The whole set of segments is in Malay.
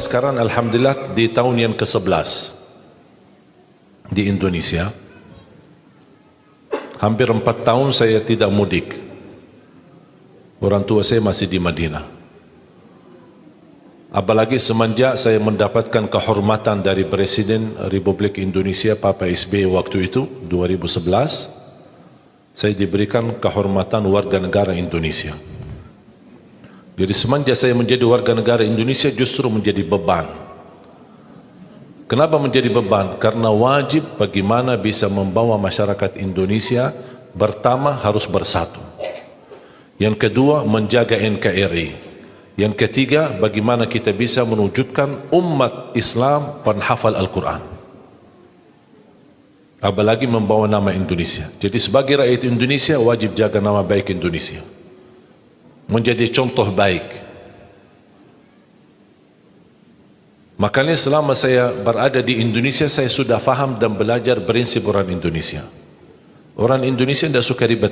sekarang alhamdulillah di tahun yang ke-11 di Indonesia. Hampir 4 tahun saya tidak mudik. Orang tua saya masih di Madinah. Apalagi semenjak saya mendapatkan kehormatan dari Presiden Republik Indonesia Papa SBY waktu itu 2011, saya diberikan kehormatan warga negara Indonesia. Jadi semenjak saya menjadi warga negara Indonesia justru menjadi beban. Kenapa menjadi beban? Karena wajib bagaimana bisa membawa masyarakat Indonesia pertama harus bersatu. Yang kedua menjaga NKRI. Yang ketiga bagaimana kita bisa mewujudkan umat Islam penghafal Al-Quran. Apalagi membawa nama Indonesia. Jadi sebagai rakyat Indonesia wajib jaga nama baik Indonesia. Menjadi contoh baik. Makanya selama saya berada di Indonesia, saya sudah faham dan belajar prinsip orang Indonesia. Orang Indonesia tidak suka ribet,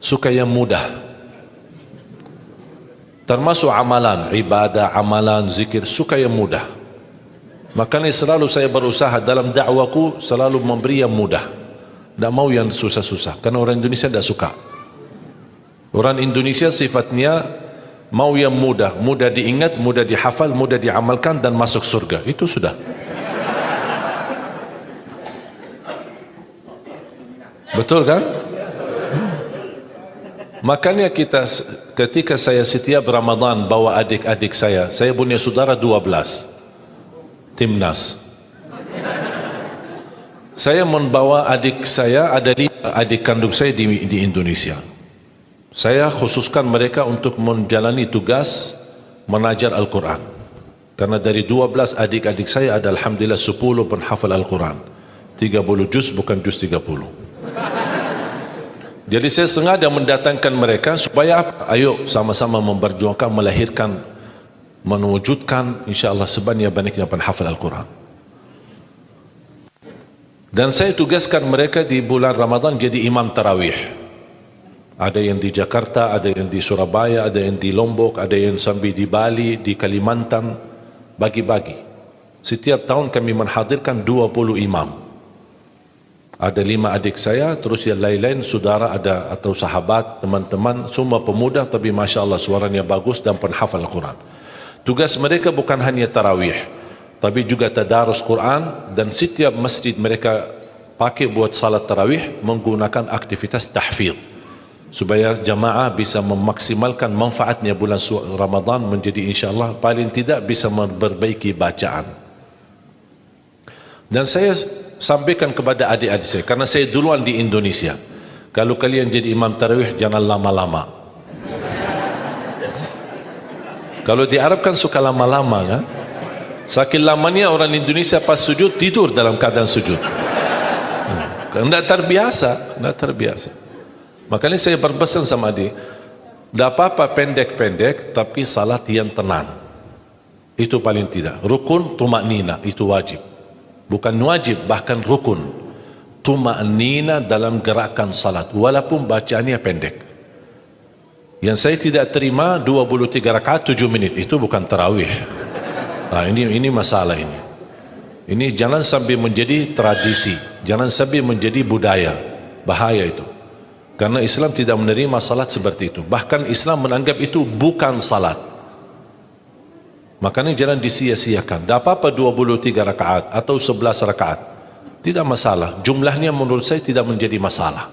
suka yang mudah. Termasuk amalan, ibadah, amalan, zikir, suka yang mudah. Makanya selalu saya berusaha dalam dakwaku selalu memberi yang mudah. Tidak mau yang susah-susah, karena orang Indonesia tidak suka. Orang Indonesia sifatnya mau yang mudah, mudah diingat, mudah dihafal, mudah diamalkan dan masuk surga. Itu sudah. Betul kan? Makanya kita ketika saya setiap Ramadan bawa adik-adik saya punya saudara 12 timnas. Saya membawa adik saya, ada di adik kandung saya di Indonesia. Saya khususkan mereka untuk menjalani tugas mengajar Al-Quran. Karena dari 12 adik-adik saya ada alhamdulillah 10 penghafal Al-Quran. 30 juz bukan juz 30. Jadi saya sengaja mendatangkan mereka supaya apa? Ayo sama-sama memperjuangkan, melahirkan, mewujudkan insyaAllah sebanyak-banyaknya penghafal Al-Quran. Dan saya tugaskan mereka di bulan Ramadan jadi imam tarawih. Ada yang di Jakarta, ada yang di Surabaya, ada yang di Lombok, ada yang sampai di Bali, di Kalimantan, bagi-bagi. Setiap tahun kami menghadirkan 20 imam. Ada 5 adik saya, terus yang lain-lain saudara ada atau sahabat, teman-teman, semua pemuda tapi Masya Allah suaranya bagus dan penghafal Al-Quran. Tugas mereka bukan hanya tarawih, tapi juga tadarus Quran, dan setiap masjid mereka pakai buat salat tarawih menggunakan aktivitas tahfidz. Supaya jamaah bisa memaksimalkan manfaatnya bulan Ramadan menjadi insyaAllah paling tidak bisa memperbaiki bacaan. Dan saya sampaikan kepada adik-adik saya, karena saya duluan di Indonesia, kalau kalian jadi imam tarawih jangan lama-lama. Kalau di Arab kan suka lama-lama kan, saking lamanya orang Indonesia pas sujud tidur dalam keadaan sujud. Tidak terbiasa, tidak terbiasa. Makanya saya berpesan sama dia, tidak apa-apa pendek-pendek tapi salat yang tenang. Itu paling tidak. Rukun tumaknina itu wajib. Bukan wajib, bahkan rukun. Tumaknina dalam gerakan salat walaupun bacaannya pendek. Yang saya tidak terima 23 rakaat 7 menit itu bukan tarawih. Nah, ini masalah ini. Ini jangan sampai menjadi tradisi, jangan sampai menjadi budaya. Bahaya itu. Karena Islam tidak menerima salat seperti itu. Bahkan Islam menganggap itu bukan salat. Makanya jangan disia-siakan. Tak apa-apa 23 rakaat atau 11 rakaat. Tidak masalah. Jumlahnya menurut saya tidak menjadi masalah.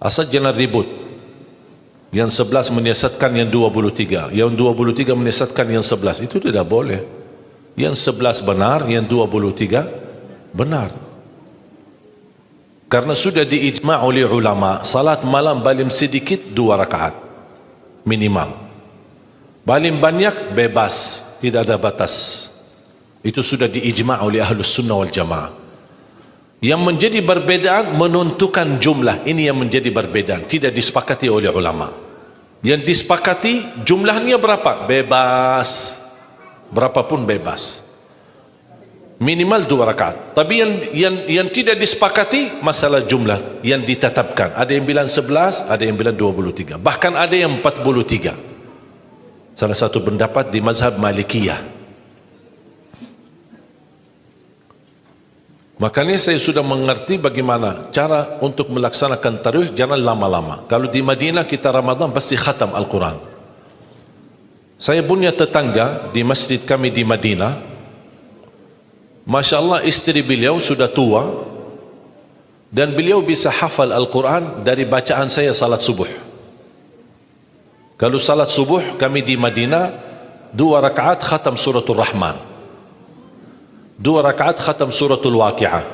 Asal jangan ribut. Yang 11 menyesatkan yang 23. Yang 23 menyesatkan yang 11. Itu tidak boleh. Yang 11 benar, yang 23 benar. Karena sudah diijma' oleh ulama, salat malam paling sedikit 2 rakaat minimal. Paling banyak bebas, tidak ada batas. Itu sudah diijma' oleh Ahlus Sunnah wal Jamaah. Yang menjadi perbedaan menentukan jumlah, ini yang menjadi perbedaan, tidak disepakati oleh ulama. Yang disepakati jumlahnya berapa? Bebas. Berapapun bebas. Minimal 2 rakaat. Tapi yang tidak disepakati masalah jumlah yang ditetapkan. Ada yang bilang 11, ada yang bilang 23. Bahkan ada yang 43. salah satu pendapat di mazhab Malikiyah. Makanya saya sudah mengerti bagaimana cara untuk melaksanakan tarawih, jangan lama-lama. Kalau di Madinah kita Ramadan pasti khatam Al-Quran. Saya punya tetangga di masjid kami di Madinah, Masya Allah istri beliau sudah tua dan beliau bisa hafal Al-Quran dari bacaan saya salat subuh. Kalau salat subuh kami di Madinah 2 rakaat khatam suratul Rahman, 2 rakaat khatam suratul Waqi'ah,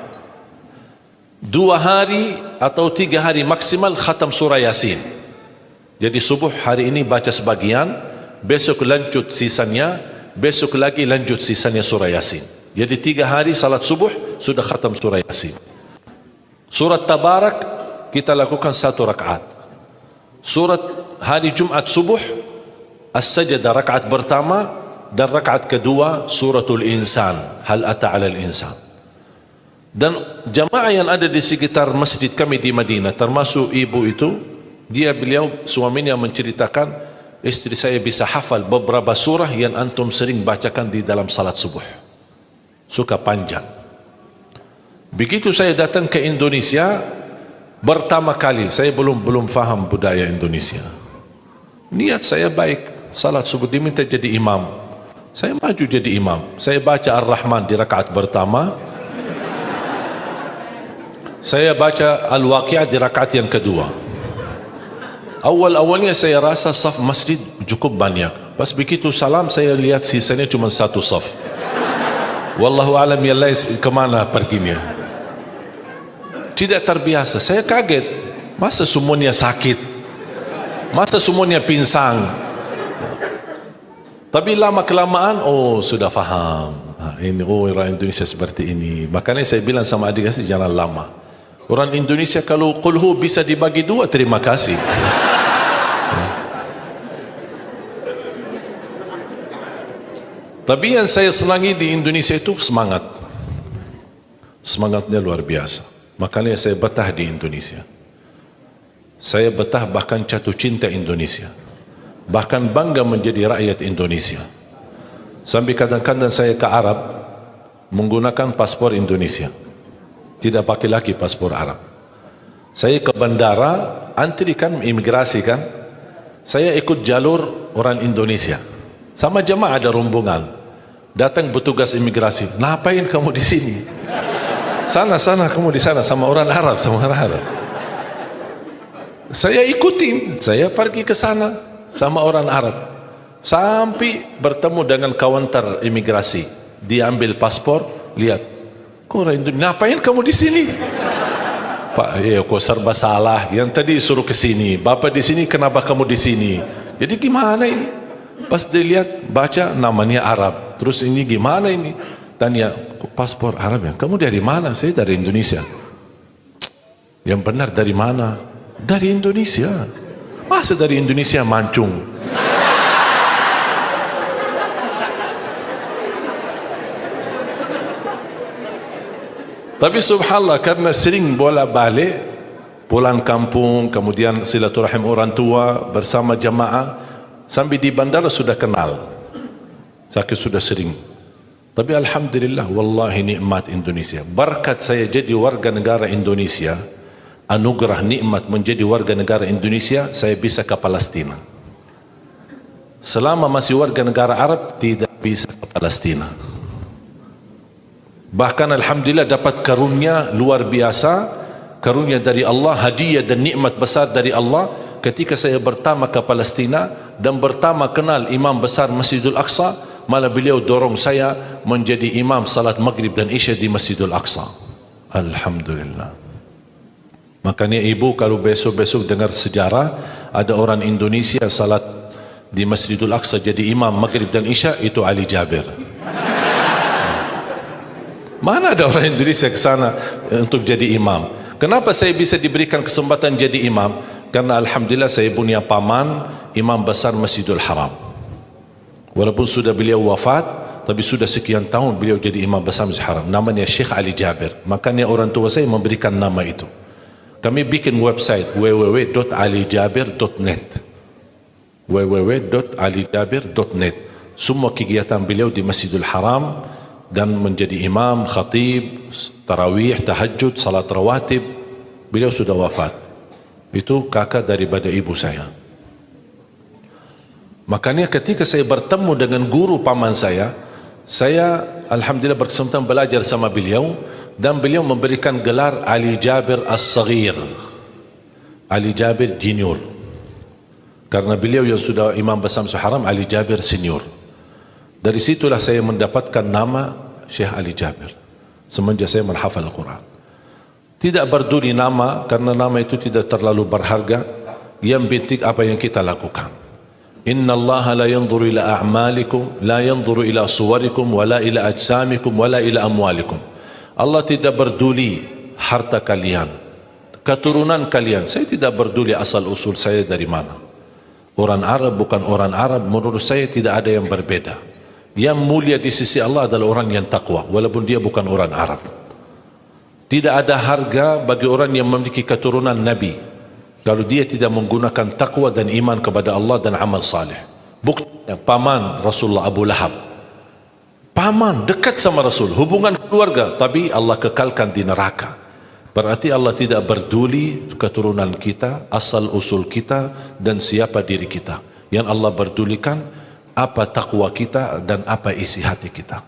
2 hari atau 3 hari maksimal khatam surah Yasin. Jadi subuh hari ini baca sebagian, besok lanjut sisanya, besok lagi lanjut sisanya surah Yasin. Jadi 3 hari salat subuh sudah khatam surah Yasin. Surat Tabarak kita lakukan 1 rakaat. Surat hari Jumat subuh As-Sajdah rakaat pertama dan rakaat kedua suratul Insan, Hal ata 'alal insan. Dan jamaah yang ada di sekitar masjid kami di Madinah, termasuk ibu itu, beliau suaminya menceritakan, istri saya bisa hafal beberapa surah yang antum sering bacakan di dalam salat subuh. Suka panjang. Begitu saya datang ke Indonesia pertama kali, saya belum faham budaya Indonesia. Niat saya baik, salat subuh diminta jadi imam, saya maju jadi imam. Saya baca Ar-Rahman di rakaat pertama, saya baca Al-Waqi'ah di rakaat yang kedua. Awalnya saya rasa saf masjid cukup banyak. Pas begitu salam saya lihat sisanya cuma 1 saf. Wallahu alam ya Allah kemana perginya. Tidak terbiasa. Saya kaget. Masa semuanya sakit? Masa semuanya pinsang? Tapi lama kelamaan, oh sudah faham. Ini orang Indonesia seperti ini. Makanya saya bilang sama adik saya jangan lama. Orang Indonesia kalau qulhu bisa dibagi 2, terima kasih. Tapi yang saya senangi di Indonesia itu semangat. Semangatnya luar biasa. Makanya saya betah di Indonesia. Saya betah bahkan jatuh cinta Indonesia. Bahkan bangga menjadi rakyat Indonesia. Sampai kadang-kadang saya ke Arab menggunakan paspor Indonesia. Tidak pakai lagi paspor Arab. Saya ke bandara, antri kan imigrasi kan. Saya ikut jalur orang Indonesia. Sama jemaah ada rombongan. Datang petugas imigrasi. Ngapain kamu di sini? Sana kamu di sana sama orang Arab, sama orang Arab. Saya ikutin, saya pergi ke sana sama orang Arab. Sampai bertemu dengan kaunter imigrasi. Dia ambil paspor, lihat. Kok orang Indonesia? Ngapain kamu di sini? Pak, kok serba salah. Yang tadi suruh ke sini. Bapak di sini, kenapa kamu di sini? Jadi gimana ini? Pas dilihat, baca namanya Arab. Terus ini gimana ini? Tanya, paspor Arab ya? Kamu dari mana? Saya dari Indonesia. Yang benar dari mana? Dari Indonesia. Masa dari Indonesia mancung? Tapi subhanallah karena sering bolak-balik pulang kampung, kemudian silaturahim orang tua bersama jamaah, sampai di bandara sudah kenal. Sakit sudah sering. Tapi alhamdulillah wallahi nikmat Indonesia. Berkat saya jadi warga negara Indonesia, anugerah nikmat menjadi warga negara Indonesia, saya bisa ke Palestina. Selama masih warga negara Arab tidak bisa ke Palestina. Bahkan alhamdulillah dapat karunia luar biasa, karunia dari Allah, hadiah dan nikmat besar dari Allah ketika saya pertama ke Palestina dan pertama kenal imam besar Masjidul Aqsa. Malah beliau dorong saya menjadi imam salat maghrib dan isya di Masjidul Aqsa. Alhamdulillah. Makanya ibu kalau besok-besok dengar sejarah ada orang Indonesia salat di Masjidul Aqsa jadi imam maghrib dan isya, itu Ali Jabir. Mana ada orang Indonesia ke sana untuk jadi imam? Kenapa saya bisa diberikan kesempatan jadi imam? Karena alhamdulillah saya punya paman imam besar Masjidul Haram. Walaupun sudah beliau wafat, tapi sudah sekian tahun beliau jadi imam besar Masjidil Haram. Namanya Syekh Ali Jabir. Makanya orang tua saya memberikan nama itu. Kami bikin website www.alijabir.net. www.alijabir.net. Semua kegiatan beliau di Masjidil Haram dan menjadi imam, khatib, tarawih, tahajud, salat rawatib. Beliau sudah wafat. Itu kakak daripada ibu saya. Makanya ketika saya bertemu dengan guru paman saya alhamdulillah berkesempatan belajar sama beliau, dan beliau memberikan gelar Ali Jabir As-Saghir, Ali Jabir Junior, karena beliau yang sudah imam besar Masjidil Haram, Ali Jabir Senior. Dari situlah saya mendapatkan nama Syekh Ali Jabir semenjak saya menghafal Al-Quran. Tidak peduli nama, karena nama itu tidak terlalu berharga. Yang penting apa yang kita lakukan. Inna Allah la yanzuru ila a'malikum, la yanzuru ila suwarikum, wala ila ajsamikum, wala ila amwalikum. Allah tidak peduli harta kalian, keturunan kalian. Saya tidak peduli asal usul saya dari mana. Orang Arab bukan orang Arab, menurut saya tidak ada yang berbeda. Yang mulia di sisi Allah adalah orang yang takwa, walaupun dia bukan orang Arab. Tidak ada harga bagi orang yang memiliki keturunan Nabi kalau dia tidak menggunakan takwa dan iman kepada Allah dan amal saleh. Buktinya paman Rasulullah Abu Lahab, paman dekat sama Rasul, hubungan keluarga, tapi Allah kekalkan di neraka. Berarti Allah tidak peduli keturunan kita, asal usul kita, dan siapa diri kita. Yang Allah pedulikan apa takwa kita dan apa isi hati kita.